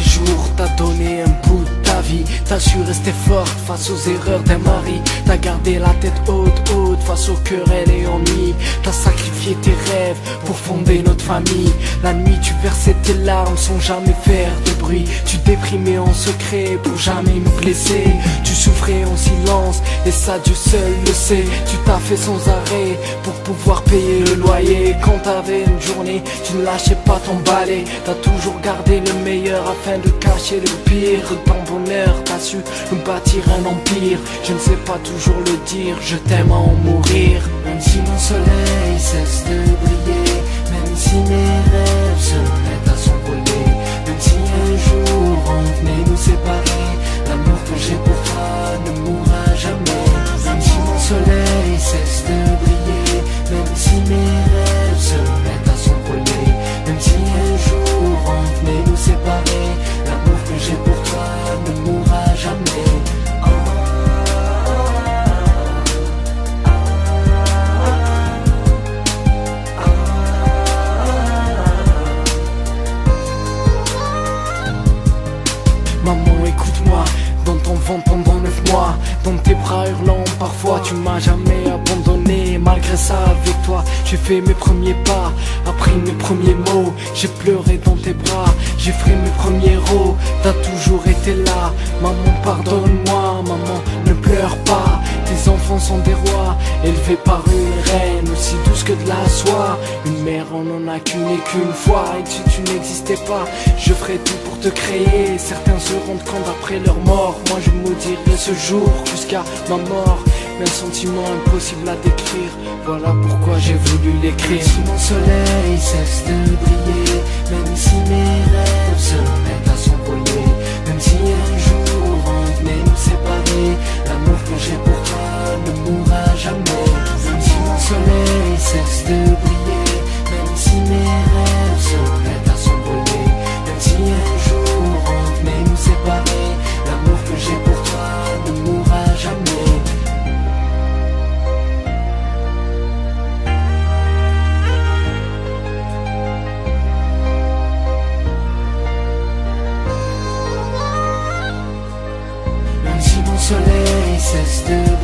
jours, t'as donné un bout de ta vie. T'as su rester forte face aux erreurs d'un mari. T'as gardé la tête haute, haute face aux querelles et ennuis. T'as sacrifié tes rêves pour fonder notre famille. La nuit tu versais tes larmes sans jamais faire de bruit. Tu déprimais en secret pour jamais nous blesser. Tu souffrais en silence et ça Dieu seul le sait. Tu t'as fait sans arrêt pour pouvoir payer le loyer. Quand t'avais une journée, tu ne lâchais pas ton balai. T'as toujours gardé le meilleur afin de cacher le pire. De ton bonheur, t'as su nous bâtir un empire. Je ne sais pas toujours le dire, je t'aime à en mourir. Même si mon soleil cesse de briller, même si mes rêves se mettent à s'envoler, même si un jour on venait nous séparer, l'amour que j'ai pour toi ne mourra jamais. Même si mon soleil cesse de briller, même si mes rêves se mettent à s'envoler, même si un jour on venait nous séparer, l'amour que j'ai pour toi ne mourra jamais. Maman, écoute-moi, dans ton ventre pendant 9 mois, dans tes bras hurlants parfois, tu m'as jamais abandonné. Malgré ça, avec toi, j'ai fait mes premiers pas, appris mes premiers mots, j'ai pleuré dans tes bras, j'ai fait mes premiers héros. T'as toujours été là, maman pardonne-moi, maman ne pleure pas. Tes enfants sont des rois, élevés par une reine, aussi douce que de la soie. Une mère on en a qu'une et qu'une fois, et si tu n'existais pas, je ferais tout pour te créer. Certains se rendent compte après leur mort, moi je maudirai ce jour jusqu'à ma mort. Mais un sentiment impossible à décrire, voilà pourquoi j'ai voulu l'écrire. Même si mon soleil cesse de briller, même si mes rêves se mettent à s'envoler, même si un jour on venait nous séparer, l'amour que j'ai pour toi ne mourra jamais. Même si mon soleil cesse de briller, même si mes rêves se mettent à s'envoler, même si un jour on venait nous séparer, l'amour que j'ai pour toi ne mourra jamais. Même si mon soleil cesse de